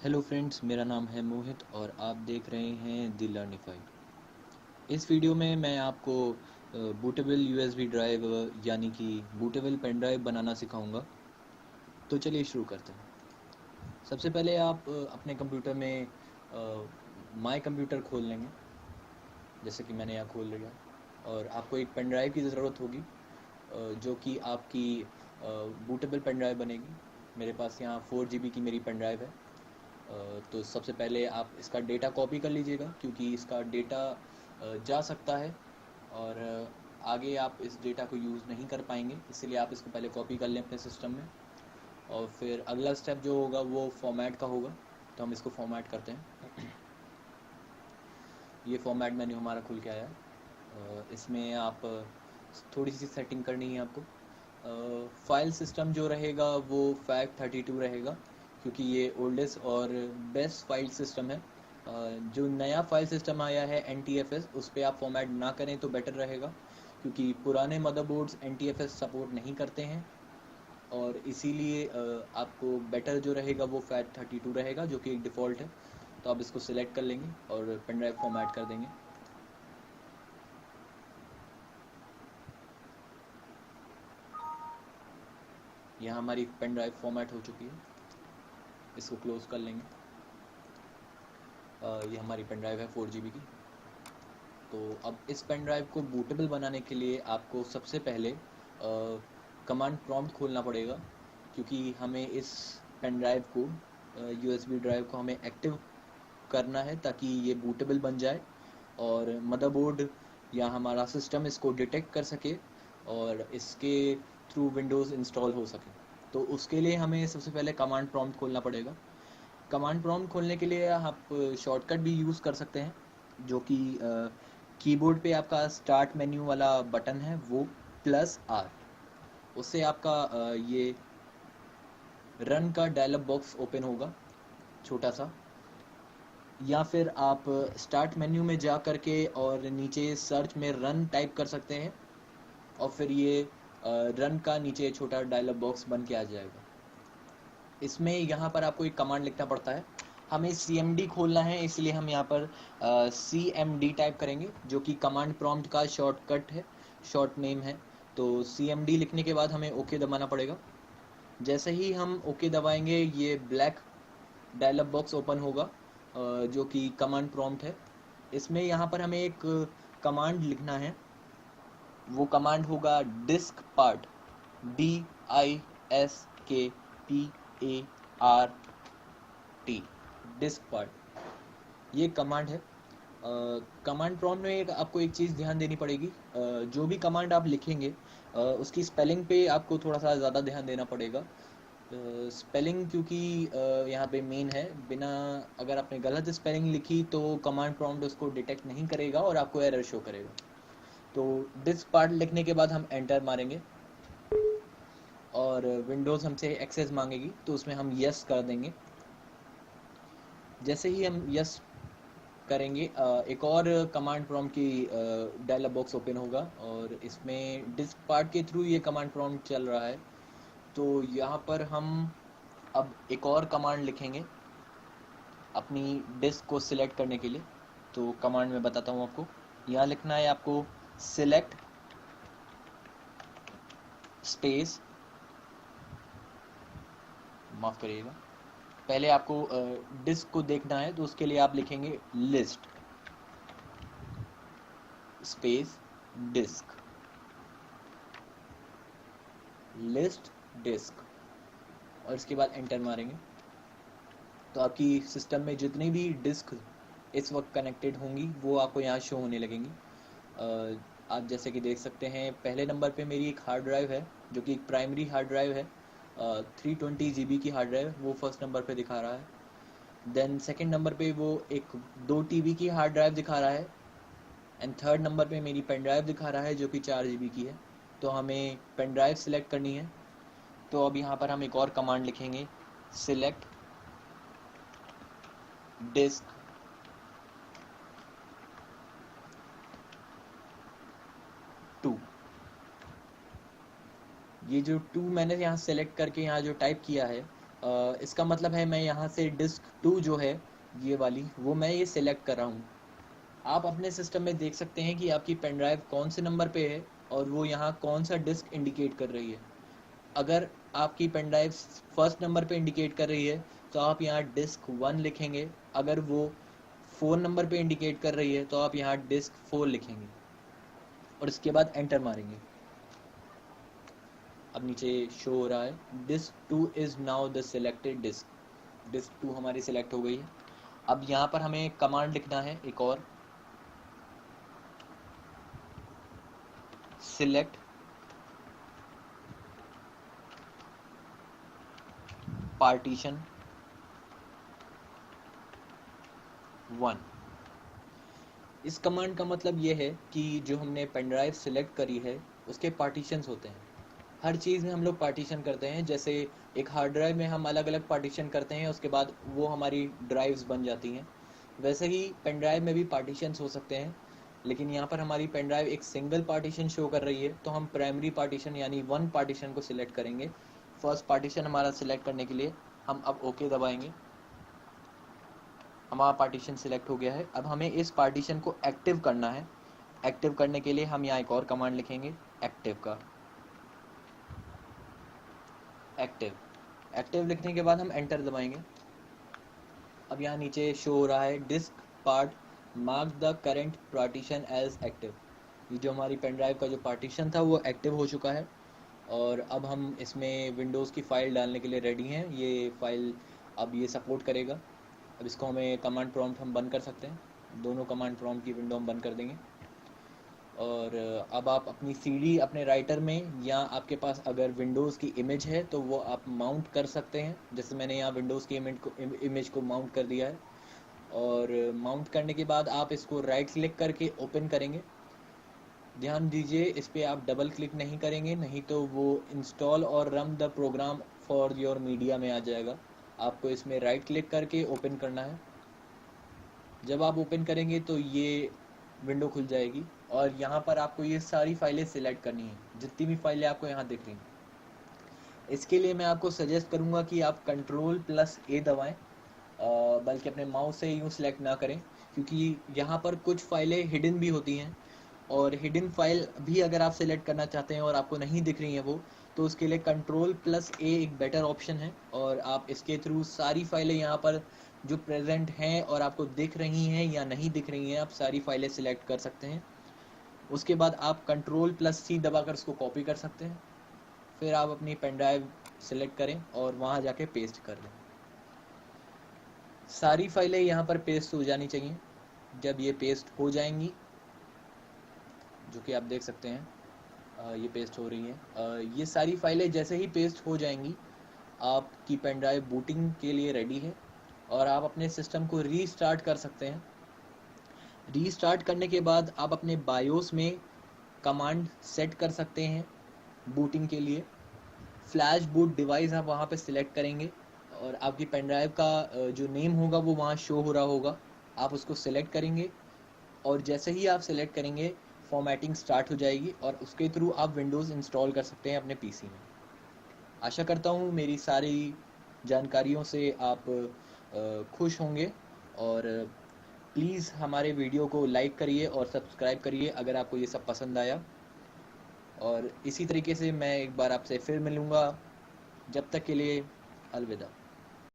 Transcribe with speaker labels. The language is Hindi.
Speaker 1: हेलो फ्रेंड्स, मेरा नाम है मोहित और आप देख रहे हैं द लर्निफाइड। इस वीडियो में मैं आपको बूटेबल यूएसबी ड्राइव यानी कि बूटेबल पेन ड्राइव बनाना सिखाऊंगा। तो चलिए शुरू करते हैं। सबसे पहले आप अपने कंप्यूटर में माय कंप्यूटर खोल लेंगे, जैसे कि मैंने यहाँ खोल लिया। और आपको एक पेन ड्राइव की ज़रूरत होगी, जो कि आपकी बूटेबल पेन ड्राइव बनेगी। मेरे पास यहाँ 4 GB की मेरी पेन ड्राइव है। तो सबसे पहले आप इसका डेटा कॉपी कर लीजिएगा, क्योंकि इसका डेटा जा सकता है और आगे आप इस डेटा को यूज़ नहीं कर पाएंगे, इसलिए आप इसको पहले कॉपी कर लें अपने सिस्टम में। और फिर अगला स्टेप जो होगा वो फॉर्मेट का होगा, तो हम इसको फॉर्मेट करते हैं। ये फॉर्मेट मेन्यू हमारा खुल के आया है। इसमें आप थोड़ी सी सेटिंग करनी है आपको। फाइल सिस्टम जो रहेगा वो FAT32 रहेगा, क्योंकि ये ओल्डेस्ट और बेस्ट फाइल सिस्टम है। जो नया फाइल सिस्टम आया है NTFS, उस पर आप फॉर्मेट ना करें तो बेटर रहेगा, क्योंकि पुराने मदरबोर्ड्स NTFS सपोर्ट नहीं करते हैं। और इसीलिए आपको बेटर जो रहेगा वो FAT32 रहेगा, जो कि एक डिफ़ॉल्ट है। तो आप इसको सिलेक्ट कर लेंगे और पेन ड्राइव फॉर्मेट कर देंगे। यहाँ हमारी पेन ड्राइव फॉर्मेट हो चुकी है, इसको क्लोज कर लेंगे। ये हमारी पेन ड्राइव है 4 GB की। तो अब इस पेन ड्राइव को बूटेबल बनाने के लिए आपको सबसे पहले कमांड प्रॉम्प्ट खोलना पड़ेगा, क्योंकि हमें इस पेन ड्राइव को USB ड्राइव को हमें एक्टिव करना है, ताकि ये बूटेबल बन जाए और मदरबोर्ड या हमारा सिस्टम इसको डिटेक्ट कर सके और इसके थ्रू विंडोज़ इंस्टॉल हो सके। तो उसके लिए हमें सबसे पहले कमांड प्रॉम्प्ट खोलना पड़ेगा। कमांड प्रॉम्प्ट खोलने के लिए आप शॉर्टकट भी यूज़ कर सकते हैं, जो कि कीबोर्ड पे आपका स्टार्ट मेन्यू वाला बटन है, वो +R। उससे आपका ये रन का डायलॉग बॉक्स ओपन होगा, छोटा सा। या फिर आप स्टार्ट मेन्यू में जा करके और नीचे सर्च में रन टाइप कर सकते हैं, और फिर ये रन का नीचे छोटा डायलॉग बॉक्स बन के आ जाएगा। इसमें यहाँ पर आपको एक कमांड लिखना पड़ता है। हमें CMD खोलना है, इसलिए हम यहाँ पर CMD टाइप करेंगे, जो कि कमांड प्रॉम्प्ट का शॉर्टकट है, शॉर्ट नेम है। तो CMD लिखने के बाद हमें ओके दबाना पड़ेगा। जैसे ही हम ओके दबाएंगे, ये ब्लैक डायलॉग बॉक्स ओपन होगा, जो कि कमांड प्रॉम्प्ट है। इसमें यहाँ पर हमें एक कमांड लिखना है। वो कमांड होगा disk part, DISKPART, disk part, ये कमांड है। कमांड प्रॉम्प्ट में आपको एक चीज़ ध्यान देनी पड़ेगी। जो भी कमांड आप लिखेंगे उसकी स्पेलिंग पे आपको थोड़ा सा ज़्यादा ध्यान देना पड़ेगा। स्पेलिंग क्योंकि यहाँ पे मेन है। बिना, अगर आपने गलत स्पेलिंग लिखी तो कमांड प्रॉम्प्ट उसको डिटेक्ट नहीं करेगा और आपको एरर शो करेगा। तो डिस्क पार्ट लिखने के बाद हम एंटर मारेंगे और विंडोज़ हमसे एक्सेस मांगेगी, तो उसमें हम यस कर देंगे। जैसे ही हम यस करेंगे, एक और कमांड प्रॉम्प्ट की डायलॉग बॉक्स ओपन होगा, और इसमें डिस्क पार्ट के थ्रू ये कमांड प्रॉम्प्ट चल रहा है। तो यहाँ पर हम अब एक और कमांड लिखेंगे अपनी डिस्क को सिलेक्ट करने के लिए। तो कमांड में बताता हूँ आपको। यहाँ लिखना है आपको सिलेक्ट स्पेस, माफ़ करिएगा, पहले आपको डिस्क को देखना है, तो उसके लिए आप लिखेंगे list space disk, list disk, और इसके बाद एंटर मारेंगे। तो आपकी सिस्टम में जितनी भी डिस्क इस वक्त कनेक्टेड होंगी वो आपको यहाँ शो होने लगेंगी। आप जैसे कि देख सकते हैं, पहले नंबर पे मेरी एक हार्ड ड्राइव है, जो कि एक प्राइमरी हार्ड ड्राइव है। 320 GB की हार्ड ड्राइव, वो फर्स्ट नंबर पे दिखा रहा है। देन सेकंड नंबर पे वो एक 2 TB की हार्ड ड्राइव दिखा रहा है। एंड थर्ड नंबर पे मेरी पेन ड्राइव दिखा रहा है, जो कि 4 GB की है। तो हमें पेन ड्राइव सिलेक्ट करनी है। तो अब यहाँ पर हम एक और कमांड लिखेंगे, सिलेक्ट डिस्क टू। ये जो टू मैंने यहाँ सेलेक्ट करके यहाँ जो टाइप किया है, इसका मतलब है मैं यहाँ से डिस्क 2 जो है ये वाली, वो मैं ये सिलेक्ट कर रहा हूँ। आप अपने सिस्टम में देख सकते हैं कि आपकी पेन ड्राइव कौन से नंबर पे है और वो यहाँ कौन सा डिस्क इंडिकेट कर रही है। अगर आपकी पेन ड्राइव फर्स्ट नंबर पे इंडिकेट कर रही है तो आप यहाँ डिस्क 1 लिखेंगे। अगर वो 4 नंबर पे इंडिकेट कर रही है तो आप यहाँ डिस्क 4 लिखेंगे और इसके बाद एंटर मारेंगे। अब नीचे शो हो रहा है disk 2 is now the selected disk. Disk 2 हमारी सिलेक्ट हो गई है। अब यहाँ पर हमें कमांड लिखना है एक और, सिलेक्ट पार्टीशन 1। इस कमांड का मतलब ये है कि जो हमने पेन ड्राइव सिलेक्ट करी है उसके पार्टीशंस होते हैं। हर चीज़ में हम लोग पार्टीशन करते हैं, जैसे एक हार्ड ड्राइव में हम अलग अलग पार्टीशन करते हैं, उसके बाद वो हमारी ड्राइव्स बन जाती हैं। वैसे ही पेन ड्राइव में भी पार्टीशंस हो सकते हैं, लेकिन यहाँ पर हमारी पेन ड्राइव एक सिंगल पार्टीशन शो कर रही है तो हम प्राइमरी पार्टीशन यानी 1 पार्टीशन को सिलेक्ट करेंगे। फर्स्ट पार्टीशन हमारा सिलेक्ट करने के लिए हम अब ओके दबाएंगे। हमारा पार्टीशन सिलेक्ट हो गया है। अब हमें इस पार्टीशन को एक्टिव करना है। एक्टिव करने के लिए हम यहाँ एक और कमांड लिखेंगे, एक्टिव का। एक्टिव लिखने के बाद हम एंटर दबाएंगे। अब यहाँ नीचे शो हो रहा है disk part mark the current partition as active. ये जो हमारी पेन ड्राइव का जो पार्टीशन था वो एक्टिव हो चुका है और अब हम इसमें विंडोज़ की फ़ाइल डालने के लिए रेडी हैं। ये फ़ाइल अब ये सपोर्ट करेगा। अब इसको हमें कमांड प्रॉम्प्ट हम बंद कर सकते हैं, दोनों कमांड प्रॉम्प्ट की विंडो हम बंद कर देंगे। और अब आप अपनी सीडी अपने राइटर में या आपके पास अगर विंडोज़ की इमेज है तो वो आप माउंट कर सकते हैं। जैसे मैंने यहाँ विंडोज़ की इमेज को माउंट कर दिया है। और माउंट करने के बाद आप इसको राइट क्लिक करके ओपन करेंगे। ध्यान दीजिए इस पर आप डबल क्लिक नहीं करेंगे, नहीं तो वो इंस्टॉल और run the program for your media में आ जाएगा। आपको इसमें राइट क्लिक करके ओपन करना है। जब आप ओपन करेंगे तो ये विंडो खुल जाएगी और यहाँ पर आपको ये सारी फाइलें सिलेक्ट करनी है, जितनी भी फाइलें आपको यहाँ दिख रही हैं। इसके लिए मैं आपको सजेस्ट करूँगा कि आप Ctrl+A दबाएं, बल्कि अपने माउस से यूँ सिलेक्ट ना करें, क्योंकि यहाँ पर कुछ फाइलें हिडन भी होती हैं और हिडन फाइल भी अगर आप सिलेक्ट करना चाहते हैं और आपको नहीं दिख रही हैं वो, तो उसके लिए Ctrl+A एक बेटर ऑप्शन है और आप इसके थ्रू सारी फाइलें यहाँ पर जो प्रेजेंट हैं और आपको दिख रही हैं या नहीं दिख रही हैं, आप सारी फाइलें सिलेक्ट कर सकते हैं। उसके बाद आप Ctrl+C दबाकर उसको कॉपी कर सकते हैं। फिर आप अपनी पेन ड्राइव सिलेक्ट करें और वहाँ जाके पेस्ट कर दें। सारी फाइलें यहाँ पर पेस्ट हो जानी चाहिए। जब ये पेस्ट हो जाएंगी, जो कि आप देख सकते हैं ये पेस्ट हो रही हैं, ये सारी फाइलें जैसे ही पेस्ट हो जाएंगी आपकी पेन ड्राइव बूटिंग के लिए रेडी है और आप अपने सिस्टम को रीस्टार्ट कर सकते हैं। रीस्टार्ट करने के बाद आप अपने बायोस में कमांड सेट कर सकते हैं बूटिंग के लिए। फ्लैश बूट डिवाइस आप वहाँ पे सिलेक्ट करेंगे और आपकी पेन ड्राइव का जो नेम होगा वो वहाँ शो हो रहा होगा। आप उसको सिलेक्ट करेंगे और जैसे ही आप सिलेक्ट करेंगे फॉर्मेटिंग स्टार्ट हो जाएगी और उसके थ्रू आप विंडोज़ इंस्टॉल कर सकते हैं अपने पीसी में। आशा करता हूँ मेरी सारी जानकारियों से आप खुश होंगे और प्लीज़ हमारे वीडियो को लाइक करिए और सब्सक्राइब करिए अगर आपको ये सब पसंद आया। और इसी तरीके से मैं एक बार आपसे फिर मिलूँगा। जब तक के लिए अलविदा।